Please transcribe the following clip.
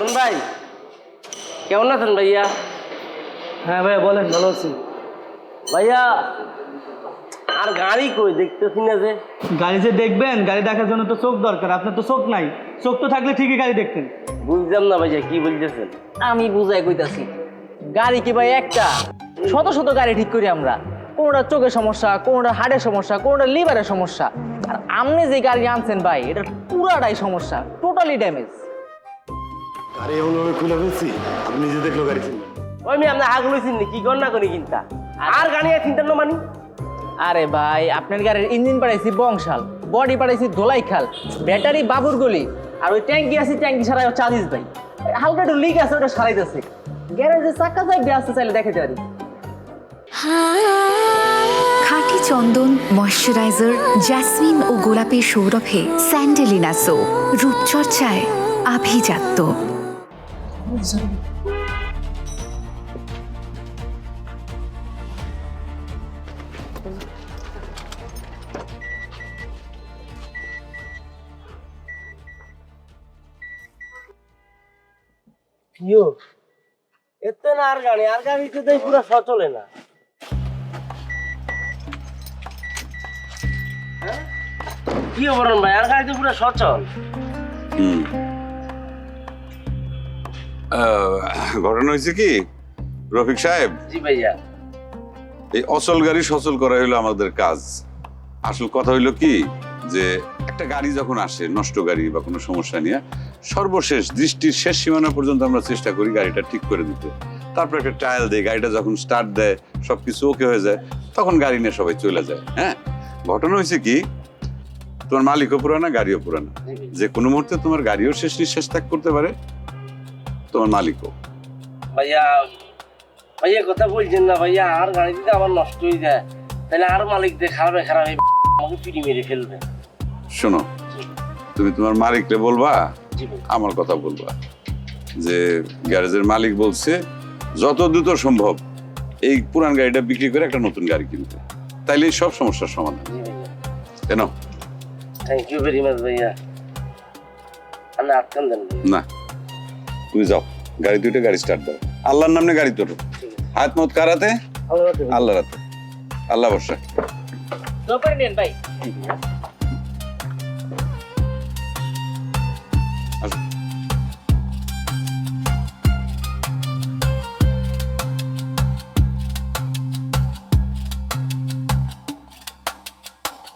অরুণ ভাই কেমন আছেন ভাইয়া? হ্যাঁ ভাইয়া বলেন, ভালো আছি। ভাইয়া আর গাড়ি কই দেখতেছি না যে। গাড়ি যে দেখবেন, গাড়ি দেখার জন্য তো চোখ দরকার। আপনার তো চোখ নাই, চোখ তো থাকলে ঠিকই গাড়ি দেখতেন। বুঝলাম না ভাইয়া কি বলতেছেন। আমি বুঝাই কইতাছি, গাড়ি কি ভাই একটা? শত শত গাড়ি ঠিক করি আমরা। কোনোটা চোখের সমস্যা, কোনোটা হার্টের সমস্যা, কোনোটা লিভারের সমস্যা। আর আপনি যে গাড়ি আনছেন ভাই, এটার পুরাটাই সমস্যা, টোটালি ড্যামেজ। গাড়ি এমনভাবে খুলে ফেলছি, আপনি নিজে দেখলো গাড়ি চিনবেন। ওই আমি আপনার হাগুলো চিনি কি কর না করি কিনতা আর গাড়ি চিন্তা না মানি। আরে ভাই, আপনার গাড়ির ইঞ্জিন পাঠাইছি বংশাল, বডি পাঠাইছি ধোলাইখাল, ব্যাটারি বাবুরগলি, আর ওই ট্যাঙ্কি আছে, ট্যাঙ্কি সারাই চাঁদিস ভাই। হালকা একটু লিক আছে, ওটা সারাইতেছে। গ্যারেজে চাকা চাই আসতে চাইলে দেখাতে পারি। খাঁটি চন্দন, ময়শ্চারাইজার, জ্যাসমিন ও গোলাপের সৌরভে স্যান্ডেলিনা সো, রূপচর্চায় আভিজাত্য। প্রিয় এতে না আর গাড়িতে তো পুরো সচলে না। হ্যাঁ? কি অবরণ ভাই, আর গাড়িতে পুরো সচল। ঘটনা হয়েছে কি রফিক সাহেব, জি ভাইয়া। এই অচল গাড়ি সচল করা হইলো আমাদের কাজ। আসল কথা হইলো কি যে একটা গাড়ি যখন আসে, নষ্ট গাড়ি বা কোনো সমস্যা নিয়ে, সর্বশেষ দৃষ্টির শেষ সীমানা পর্যন্ত আমরা চেষ্টা করি গাড়িটা ঠিক করে দিতে। তারপর একটা ট্রায়াল দেয়, গাড়িটা যখন স্টার্ট দেয়, সবকিছু ওকে হয়ে যায়, তখন গাড়ি নিয়ে সবাই চলে যায়। হ্যাঁ, ঘটনা হয়েছে কি তোমার মালিকও পুরানা, গাড়িও পুরানা। যে কোনো মুহূর্তে তোমার গাড়িও শেষ নিঃশ্বাস ত্যাগ করতে পারে, তোমার মালিকও। ভাইয়া ভাইয়া কথা বলছেন না ভাইয়া, আর গাড়ি দিতে আমার নষ্ট হয়ে যায়, তাহলে আর মালিক দিয়ে খারাপ আমাকে পিড়ি মেরে ফেলবে। শোনো, তুমি তোমার মালিককে বলবা, জি ভাই। আমার কথা বলবা যে গ্যারেজের মালিক বলছে যত দ্রুত সম্ভব এই পুরান গাড়িটা বিক্রি করে একটা নতুন গাড়ি কিনতে, তাইলে সব সমস্যার সমাধান। জি ভাইয়া, কেন? থ্যাংক ইউ ভেরি মাচ ভাইয়া। আপনি আটকান দেন ভাইয়া। না, তুমি যাও, গাড়ি দুইটা গাড়ি স্টার্ট দাও, আল্লাহর নামে গাড়ি তোলো, হাত মত কারাতে, ভালো রাখবেন। আল্লাহ রাতে, আল্লাহ বর্ষা। দোকানে নেন ভাই।